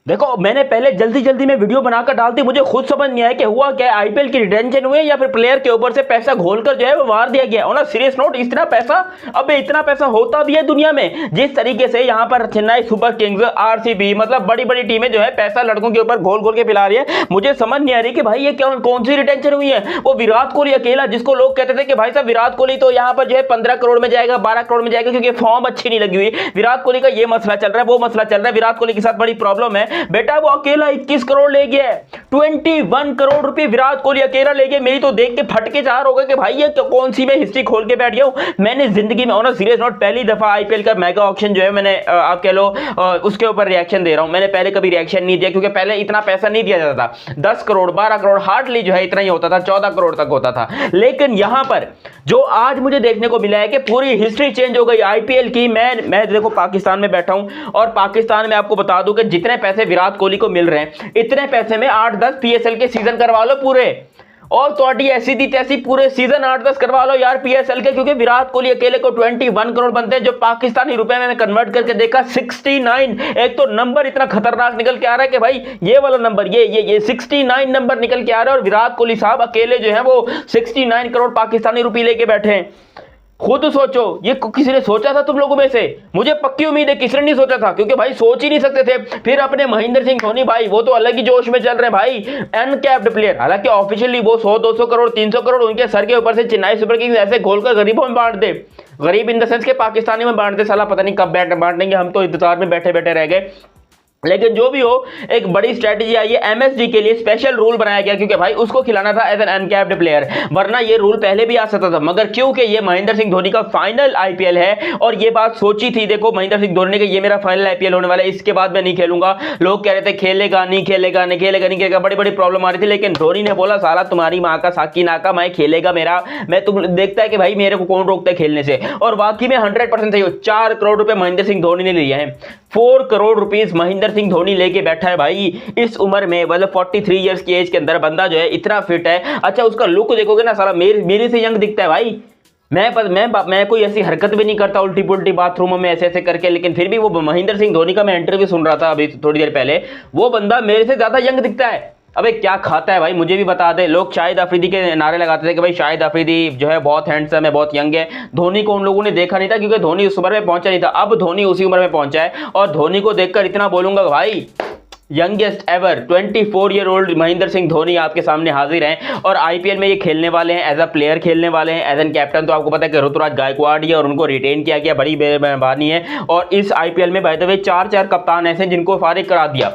देखो मैंने पहले जल्दी जल्दी में वीडियो बनाकर डालती, मुझे खुद समझ नहीं आया कि हुआ क्या, आईपीएल की रिटेंशन हुई है या फिर प्लेयर के ऊपर से पैसा घोलकर जो है वो मार दिया गया। और ना सीरियस नोट, इतना पैसा, अबे इतना पैसा होता भी है दुनिया में? जिस तरीके से यहाँ पर चेन्नई सुपर किंग्स, आरसीबी, मतलब बड़ी बड़ी टीमें जो है पैसा लड़कों के ऊपर घोल घोल के पिला रही है, मुझे समझ नहीं आ रही कि भाई ये कौन सी रिटेंशन हुई है। वो विराट कोहली अकेला, जिसको लोग कहते थे कि भाई साहब विराट कोहली तो यहाँ पर जो है 15 करोड़ में जाएगा, 12 करोड़ में जाएगा क्योंकि फॉर्म अच्छी नहीं लगी हुई, विराट कोहली का ये मसला चल रहा है, वो मसला चल रहा है, विराट कोहली के साथ बड़ी प्रॉब्लम है। बेटा वो अकेला 21 करोड़ ले गया, 21 करोड़ रुपए विराट कोहली अकेला ले गया। मेरी तो देख के फटके चार हो गए कि भाई ये कौन सी मैं हिस्ट्री खोल के बैठ गया हूं मैंने जिंदगी में। ऑन सीरियस नोट, पहली दफा आईपीएल का मेगा ऑक्शन जो है मैंने आप कह लो उसके ऊपर रिएक्शन दे रहा हूं। मैंने पहले कभी रिएक्शन नहीं दिया क्योंकि पहले इतना पैसा नहीं दिया जाता था, 10 करोड़ 12 करोड़ हार्डली जो है इतना ही होता था, 14 करोड़ तक होता था। लेकिन यहां पर जो आज मुझे देखने को मिला है कि पूरी हिस्ट्री चेंज हो गई आईपीएल की। मैं देखो पाकिस्तान में बैठा हूं और पाकिस्तान में आपको बता दूं कि जितने पैसे विराट कोहली को मिल रहे हैं, इतने पैसे में 8-10 पीएसएल के सीजन करवा लो पूरे, और थोड़ी ऐसी थी तैसी पूरे सीजन 8-10 करवा लो यार पीएसएल के, क्योंकि विराट कोहली अकेले को 21 करोड़ बनते हैं, जो पाकिस्तानी रुपए में कन्वर्ट करके देखा 69। एक तो नंबर इतना खतरनाक निकल के आ रहा है कि भाई ये वाला नंबर, ये 69 नंबर निकल के आ रहा है, और विराट कोहली साहब अकेले जो है वो 69 करोड़ पाकिस्तानी रुपए लेके बैठे हैं। खुद सोचो, ये किसी ने सोचा था तुम लोगों में से? मुझे पक्की उम्मीद है किसी ने नहीं सोचा था, क्योंकि भाई सोच ही नहीं सकते थे। फिर अपने महेंद्र सिंह धोनी भाई, वो तो अलग ही जोश में चल रहे हैं भाई, अनकैप्ड प्लेयर। हालांकि ऑफिशियली वो 100-200 करोड़ 300 करोड़ उनके सर के ऊपर से चेन्नई सुपर किंग्स ऐसे घोलकर गरीबों में बांट दे, गरीब इन द सेंस के पाकिस्तानी में बांट दे। साला पता नहीं कब बांटेंगे, हम तो इंतजार में बैठे बैठे रह गए। लेकिन जो भी हो, एक बड़ी स्ट्रेटजी आई है, एमएसडी के लिए स्पेशल रूल बनाया गया, क्योंकि भाई उसको खिलाना था एज एन अनकैप्ड प्लेयर, वरना ये रूल पहले भी आ सकता था। मगर क्योंकि ये महेंद्र सिंह धोनी का फाइनल आईपीएल है, और ये बात सोची थी, देखो महेंद्र सिंह धोनी ने कि ये मेरा फाइनल आईपीएल होने वाला है, इसके बाद मैं नहीं खेलूंगा। लोग कह रहे थे खेलेगा नहीं खेलेगा नहीं खेलेगा नहीं खेलेगा, बड़ी बड़ी प्रॉब्लम आ रही थी। लेकिन धोनी ने बोला साला तुम्हारी माँ का साकी नाका, मैं खेलेगा मेरा, मैं तुम देखता है कि भाई मेरे को कौन रोकता है खेलने से। और वाकई में 100% सही हो, 4 करोड़ रुपए महेंद्र सिंह धोनी ने लिए हैं, 4 करोड़ रुपीज महेंद्र सिंह धोनी लेके बैठा है भाई इस उम्र में, मतलब 43 इयर्स की एज के अंदर बंदा जो है इतना फिट है। अच्छा उसका लुक देखोगे ना, साला मेरे से यंग दिखता है भाई। मैं कोई ऐसी हरकत भी नहीं करता उल्टी पुल्टी बाथरूमों में ऐसे ऐसे करके, लेकिन फिर भी वो महेंद्र सिंह धोनी का मैं इंटरव्यू सुन रहा था अभी थोड़ी देर पहले, वो बंदा मेरे से ज्यादा यंग दिखता है। अबे क्या खाता है भाई, मुझे भी बता दे। लोग शाहिद अफरीदी के नारे लगाते थे कि भाई शाहिद अफरीदी जो है बहुत हैंडसम है, बहुत यंग है। धोनी को उन लोगों ने देखा नहीं था क्योंकि धोनी उस उम्र में पहुंचा नहीं था। अब धोनी उसी उम्र में पहुंचा है, और धोनी को देखकर इतना बोलूंगा भाई, youngest ever 24 year old Mahendra Singh Dhoni आपके सामने हाजिर हैं, और आईपीएल में ये खेलने वाले हैं, एज अ प्लेयर खेलने वाले हैं। एज एन कैप्टन तो आपको पता है कि ऋतुराज गायकवाड़ ही है, और उनको रिटेन किया गया, बड़ी मेहरबानी है। और इस आईपीएल में बाय द वे 4 कप्तान ऐसे जिनको फारिग करा दिया,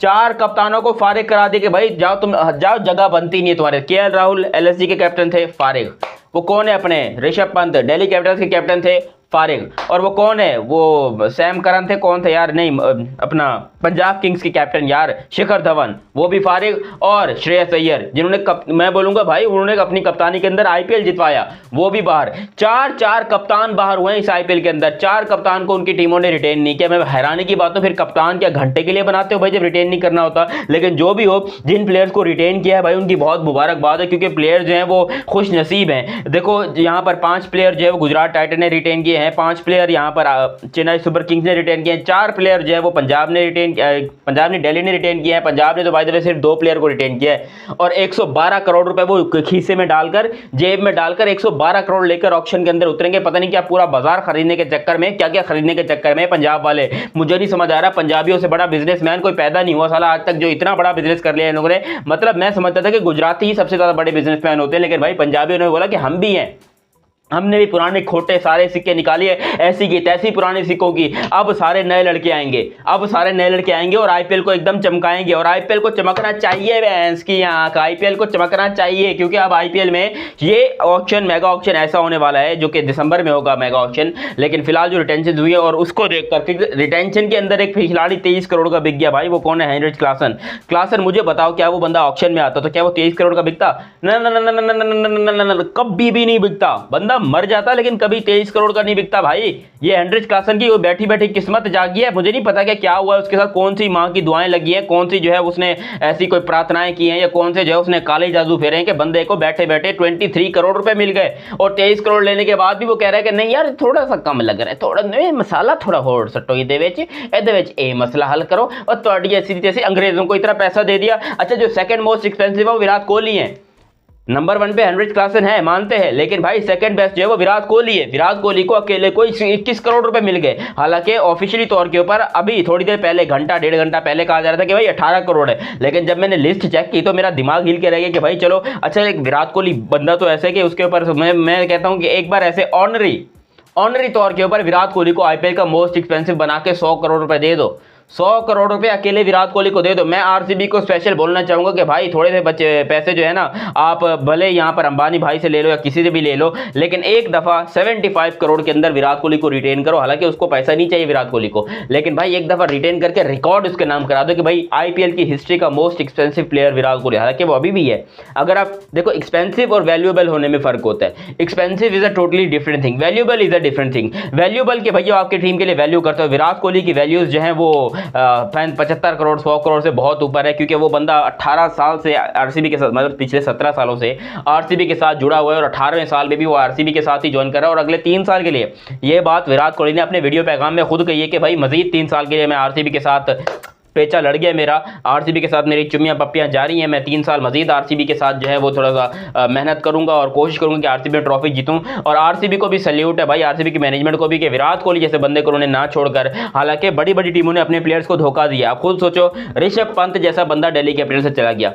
4 कप्तानों को फारिग करा दिया कि भाई जाओ तुम जाओ, जगह बनती नहीं है तुम्हारे। केएल राहुल एलएसजी के कैप्टन थे, फारिग। वो कौन है अपने ऋषभ पंत दिल्ली कैपिटल्स के कैप्टन थे, फारिग। और वो कौन है, वो सैम करन थे, कौन थे यार, नहीं अपना पंजाब किंग्स के कैप्टन यार शिखर धवन, वो भी फारिग। और श्रेयस अय्यर जिन्होंने मैं बोलूंगा भाई उन्होंने अपनी कप्तानी के अंदर आईपीएल जितवाया, वो भी बाहर। 4 कप्तान बाहर हुए इस आईपीएल के अंदर, 4 कप्तान को उनकी टीमों ने रिटेन नहीं किया। मैं हैरानी की बात, तो फिर कप्तान क्या घंटे के लिए बनाते हो भाई जब रिटेन नहीं करना होता। लेकिन जो भी हो, जिन प्लेयर्स को रिटेन किया है भाई उनकी बहुत मुबारकबाद है, क्योंकि प्लेयर जो हैं वो खुश नसीब हैं। देखो यहाँ पर 5 प्लेयर जो है वो गुजरात टाइटन ने रिटेन किए हैं, 5 प्लेयर यहाँ पर चेन्नई सुपर किंग्स ने रिटेन किए हैं, 4 प्लेयर जो है वो पंजाब ने दिल्ली ने रिटेन किया है। पंजाब ने तो बाय द वे सिर्फ 2 प्लेयर को रिटेन किया है, और 112 करोड़ रुपए वो खीसे में डालकर, जेब में डालकर 112 करोड़ लेकर ऑक्शन के अंदर उतरेंगे। पता नहीं क्या पूरा बाजार खरीदने के चक्कर में, क्या क्या खरीदने के चक्कर में पंजाब वाले, मुझे नहीं समझ आ रहा। पंजाबियों से बड़ा बिजनेसमैन कोई पैदा नहीं हुआ साला आज तक, जो इतना बड़ा बिजनेस कर लिया इन लोगों ने। मतलब मैं समझता था कि गुजराती ही सबसे ज्यादा बड़े बिजनेसमैन होते हैं, लेकिन भाई पंजाबियों ने बोला कि हम भी हैं, हमने भी पुराने खोटे सारे सिक्के निकालिए, ऐसी की तैसी पुराने सिक्कों की। अब सारे नए लड़के आएंगे, अब सारे नए लड़के आएंगे और आईपीएल को एकदम चमकाएंगे। और आईपीएल को चमकना चाहिए भैंस की आंख, आईपीएल को चमकना चाहिए, क्योंकि अब आईपीएल में ये ऑक्शन, मेगा ऑक्शन ऐसा होने वाला है जो कि दिसंबर में होगा मेगा ऑक्शन। लेकिन फिलहाल जो रिटेंशन हुई है, और उसको देखकर रिटेंशन के अंदर एक खिलाड़ी 23 करोड़ का बिक गया भाई। वो कौन है? Heinrich Klaasen. मुझे बताओ क्या वो बंदा ऑक्शन में आता तो क्या वो 23 करोड़ का बिकता? कभी भी नहीं बिकता। बंदा मर जाता लेकिन कभी 23 करोड़ का नहीं बिकता भाई। ये हेनरिच क्लासन की वो बैठी बैठी किस्मत जागी है। मुझे नहीं पता क्या हुआ उसके साथ, कौन सी माँ की दुआएं लगी हैं, कौन सी जो है उसने ऐसी कोई प्रार्थनाएं की हैं, या कौन से जो है उसने काले जादू फेरे हैं कि बंदे को बैठे बैठे 23 करोड़ रुपए मिल गए। और 23 करोड़ लेने के बाद भी वो कह रहा है कि नहीं यार थोड़ा सा कम लग रहा है, थोड़ा नहीं मसाला थोड़ा होड़ सटो ये मसला हल करो। और तो जैसे अंग्रेजों को इतना पैसा दे दिया। अच्छा जो सेकंड मोस्ट एक्सपेंसिव है वो विराट कोहली है। नंबर 1 पे हेनरिच क्लासन है मानते हैं, लेकिन भाई सेकंड बेस्ट जो है वो विराट कोहली है। विराट कोहली को अकेले को 21 करोड़ रुपए मिल गए। हालांकि ऑफिशियली तौर के ऊपर अभी थोड़ी देर पहले, घंटा डेढ़ घंटा पहले कहा जा रहा था कि भाई 18 करोड़ है, लेकिन जब मैंने लिस्ट चेक की तो मेरा दिमाग हिल के रह गया कि भाई चलो अच्छा एक विराट कोहली बंदा तो ऐसे कि उसके ऊपर मैं कहता हूं कि एक बार ऐसे ऑनरी तौर के ऊपर विराट कोहली को आईपीएल का मोस्ट एक्सपेंसिव बना के 100 करोड़ रुपए दे दो। 100 करोड़ रुपए अकेले विराट कोहली को दे दो। मैं आरसीबी को स्पेशल बोलना चाहूंगा कि भाई थोड़े से बच्चे पैसे जो है ना आप भले यहां पर अंबानी भाई से ले लो या किसी से भी ले लो, लेकिन एक दफा 75 करोड़ के अंदर विराट कोहली को रिटेन करो। हालांकि उसको पैसा नहीं चाहिए विराट कोहली को, लेकिन भाई एक दफा रिटेन करके रिकॉर्ड उसके नाम करा दो कि भाई आईपीएल की हिस्ट्री का most expensive player Virat Kohli. हालांकि वो अभी भी है। अगर आप देखो एक्सपेंसिव और वैल्यूएबल होने में फर्क होता है। Expensive is a totally different thing, valuable is a different thing. Valuable के भैया आपके टीम के लिए वैल्यू करते हो। विराट कोहली की वैल्यूज जो है वो 75 करोड़ 100 करोड़ से बहुत ऊपर है, क्योंकि वो बंदा 18 साल से आरसीबी के साथ, मतलब पिछले 17 सालों से आरसीबी के साथ जुड़ा हुआ है, और 18वें साल में भी वो आरसीबी के साथ ही ज्वाइन कर रहा है, और अगले 3 साल के लिए। ये बात विराट कोहली ने अपने वीडियो पैगाम में खुद कही है कि भाई मजीद 3 साल के लिए मैं आरसीबी के साथ पेचा लड़ गया मेरा, आरसीबी के साथ मेरी चुम्मियां पप्पियां जारी हैं, मैं 3 साल मजीद आरसीबी के साथ जो है वो थोड़ा सा मेहनत करूंगा और कोशिश करूंगा कि आरसीबी में ट्रॉफी जीतूं। और आरसीबी को भी सैल्यूट है भाई, आरसीबी की मैनेजमेंट को भी, कि विराट कोहली जैसे बंदे को उन्होंने ना छोड़कर, हालांकि बड़ी बड़ी टीमों ने अपने प्लेयर्स को धोखा दिया। आप खुद सोचो ऋषभ पंत जैसा बंदा दिल्ली कैपिटल से चला गया,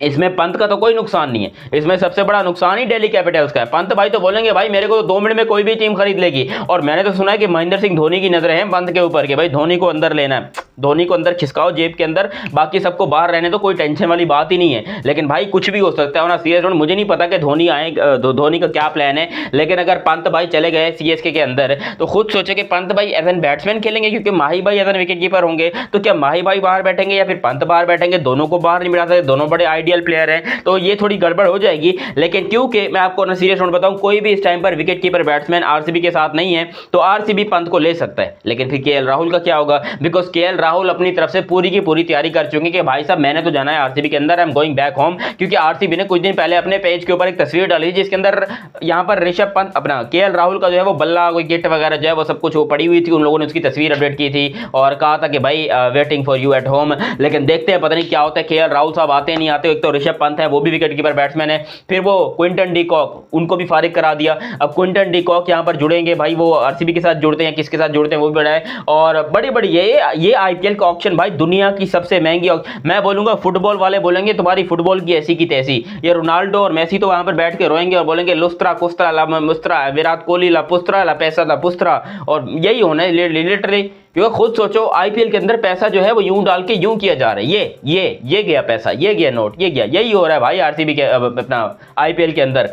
इसमें पंत का तो कोई नुकसान नहीं है, इसमें सबसे बड़ा नुकसान ही दिल्ली कैपिटल्स का है। पंत भाई तो बोलेंगे भाई मेरे को तो 2 मिनट में कोई भी टीम खरीद लेगी, और मैंने तो सुना है कि महेंद्र सिंह धोनी की नजरें हैं पंत के ऊपर कि भाई धोनी को अंदर लेना है, धोनी को अंदर खिसकाओ जेब के अंदर, बाकी सबको बाहर रहने तो कोई टेंशन वाली बात ही नहीं है। लेकिन भाई कुछ भी हो सकता है ना सीएस, मुझे नहीं पता कि धोनी आए, धोनी का क्या प्लान है, लेकिन अगर पंत भाई चले गए सीएसके के अंदर तो खुद सोचे कि पंत भाई एज एन बैट्समैन खेलेंगे, क्योंकि माही भाई एज एन विकेट कीपर होंगे, तो क्या माही भाई बाहर बैठेंगे या फिर पंत बाहर बैठेंगे? दोनों को बाहर नहीं बिठा सकते, दोनों बड़े आइडियल प्लेयर हैं, तो ये थोड़ी गड़बड़ हो जाएगी। लेकिन क्योंकि मैं आपको ना सीरियस नोट बताऊं, कोई भी इस टाइम पर विकेट कीपर बैट्समैन आरसीबी के साथ नहीं है, तो आरसीबी पंत को ले सकता है। लेकिन फिर केएल राहुल का क्या होगा? बिकॉज केएल राहुल अपनी तरफ से पूरी की पूरी तैयारी कर चुके हैं कि भाई साहब मैंने तो जाना है आरसीबी के अंदर, I am going back home. क्योंकि आरसीबी ने कुछ दिन पहले अपने पेज के ऊपर एक तस्वीर डाली जिसके अंदर यहां पर ऋषभ पंत अपना केएल राहुल का जो है वो बल्ला कोई किट वगैरह जो है वो सब कुछ वो पड़ी हुई थी, उन लोगों ने उसकी तस्वीर अपडेट की थी और कहा था कि भाई waiting for you at home. लेकिन देखते हैं पता नहीं क्या होता है, केएल राहुल साहब आते नहीं आते। एक तो ऋषभ पंत है वो भी विकेट कीपर बैट्समैन है, फिर वो क्विंटन डी कॉक उनको भी फारिग करा दिया। अब क्विंटन डी कॉक यहां पर जुड़ेंगे भाई, वो आरसीबी के साथ जुड़ते हैं, किसके साथ जुड़ते हैं वो भी बड़ा है। और बड़ी बड़ी ये आईपीएल का ऑक्शन भाई दुनिया की सबसे महंगी, मैं बोलूंगा फुटबॉल वाले बोलेंगे तुम्हारी फुटबॉल की ऐसी की तैसी। ये रोनाल्डो और मेसी तो वहां पर बैठ के रोएंगे और बोलेंगे लुस्त्रा कुस्त्रा ला मुस्त्रा, विराट कोहली ला पुस्त्रा ला पैसा ला पुस्त्रा, और यही होना है लिटरली। क्योंकि खुद सोचो आईपीएल के अंदर पैसा जो है वो यूं डाल के यूं किया जा रहा है, ये गया पैसा, ये गया नोट, ये गया, यही हो रहा है भाई आरसीबी के अपना आईपीएल के अंदर।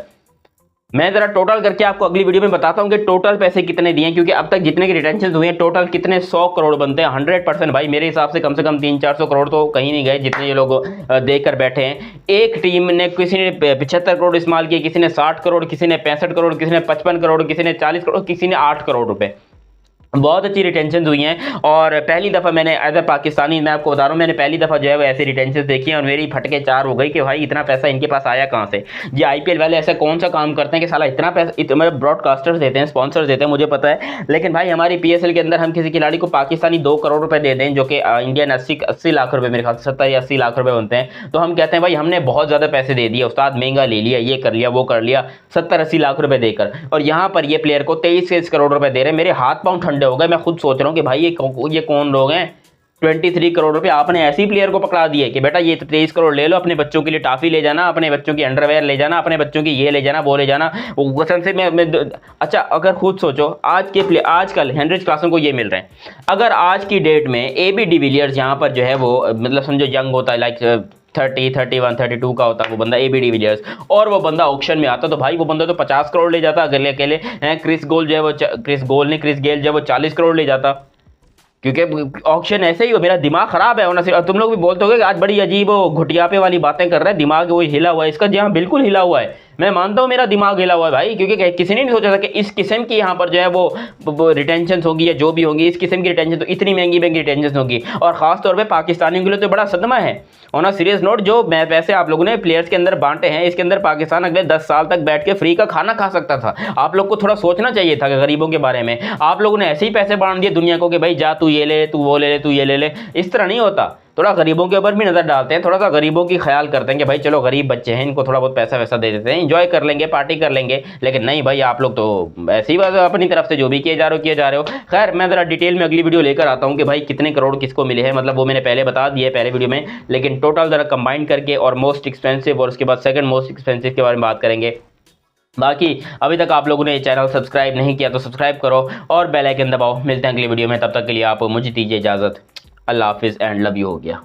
मैं जरा टोटल करके आपको अगली वीडियो में बताता हूं कि टोटल पैसे कितने दिए, क्योंकि अब तक जितने की रिटेंशन हुए हैं टोटल कितने 100 करोड़ बनते हैं। 100% भाई मेरे हिसाब से कम 300-400 करोड़ तो कहीं नहीं गए जितने ये लोग देख कर बैठे हैं। एक टीम ने, किसी ने 75 करोड़ इस्तेमाल किए, किसी ने 60 करोड़, किसी ने 65 करोड़, किसी ने 55 करोड़, किसी ने 40 करोड़, किसी ने 8 करोड़ रुपए। बहुत अच्छी रिटेंशन हुई हैं। और पहली दफ़ा मैंने एज ए पाकिस्तानी, मैं आपको बता रहा हूँ, मैंने पहली दफ़ा जो है वो ऐसी रिटेंशन देखी हैं और मेरी फटके 4 हो गई कि भाई इतना पैसा इनके पास आया कहाँ से। ये आईपीएल वाले ऐसा कौन सा काम करते हैं कि साला इतना पैसा, मतलब ब्रॉडकास्टर्स देते हैं, स्पॉन्सर्स देते हैं, मुझे पता है। लेकिन भाई हमारी पीएसएल के अंदर हम किसी खिलाड़ी को पाकिस्तानी 2 करोड़ रुपए दे दें, जो कि इंडियन 80 लाख रुपए, मेरे ख्याल से 70 या 80 लाख रुपए बनते हैं, तो हम कहते हैं भाई हमने बहुत ज़्यादा पैसे दे दिए, उस्ताद महंगा ले लिया, ये कर लिया, वो कर लिया, 70-80 लाख रुपए देकर। और यहाँ पर ये प्लेयर को 23 करोड़ रुपए दे रहे हैं। मेरे हाथ पाँव ठंडे हो गए। मैं खुद सोच रहा हूं कि भाई ये कौन लोग हैं? 23 करोड़ रुपए आपने ऐसी प्लेयर को पकड़ा दिए कि बेटा ये 23 करोड़ ले लो, अपने बच्चों के लिए टॉफी ले जाना, अपने बच्चों की अंडरवेयर ले जाना, अपने बच्चों की ये ले जाना, वो ले जाना। वो कसम से मैं अच्छा अगर खुद सोचो आजकल हेनरिच क्लासन को ये मिल रहे हैं। अगर आज की डेट में एबी डिविलियर्स यहाँ पर जो है वो मतलब समझो यंग होता है, लाइक 30, 31, 32 का होता है वो बंदा एबी डिविलियर्स, और वो बंदा ऑक्शन में आता तो भाई वो बंदा तो 50 करोड़ ले जाता अकेले। क्रिस गेल जो है वो 40 करोड़ ले जाता। क्योंकि ऑक्शन ऐसे ही हो, मेरा दिमाग खराब है होना से। तुम लोग भी बोलते हो कि आज बड़ी अजीब घुटियापे वाली बातें कर रहे हैं, दिमाग वो हिला हुआ है इसका। जी हाँ बिल्कुल हिला हुआ है। मैं मानता हूँ मेरा दिमाग हिला हुआ है भाई, क्योंकि किसी ने नहीं सोचा था कि इस किस्म की यहाँ पर जो है वो रिटेंशन होगी या जो भी होगी, इस किस्म की रिटेंशन, तो इतनी महंगी महंगी रिटेंशन होगी। और खास तौर पे पाकिस्तानियों के लिए तो बड़ा सदमा है। ऑन अ सीरियस नोट, जो पैसे आप लोगों ने प्लेयर्स के अंदर बांटे हैं, इसके अंदर पाकिस्तान अगले 10 साल तक बैठ के फ्री का खाना खा सकता था। आप लोग को थोड़ा सोचना चाहिए था गरीबों के बारे में। आप लोगों ने ऐसे ही पैसे बांट दिए दुनिया को कि भाई जा तू ये ले, तू वो ले ले, तू ये ले ले। इस तरह नहीं होता। थोड़ा गरीबों के ऊपर भी नज़र डालते हैं, थोड़ा सा गरीबों की ख्याल करते हैं कि भाई चलो गरीब बच्चे हैं, इनको थोड़ा बहुत पैसा वैसा दे देते हैं, एंजॉय कर लेंगे, पार्टी कर लेंगे। लेकिन नहीं भाई, आप लोग तो ऐसी बात अपनी तरफ से जो भी किए जा रहे हो। खैर, मैं ज़रा डिटेल में अगली वीडियो लेकर आता हूँ कि भाई कितने करोड़ किसको मिले हैं, मतलब वो मैंने पहले बता दिए पहले वीडियो में, लेकिन टोटल ज़रा कंबाइन करके और मोस्ट एक्सपेंसिव और उसके बाद सेकंड मोस्ट एक्सपेंसिव के बारे में बात करेंगे। बाकी अभी तक आप लोगों ने चैनल सब्सक्राइब नहीं किया तो सब्सक्राइब करो और बेल आइकन दबाओ। मिलते हैं अगली वीडियो में, तब तक के लिए आप मुझे दीजिए इजाज़त। अल्लाह हाफिज़ एंड लव यू हो गया।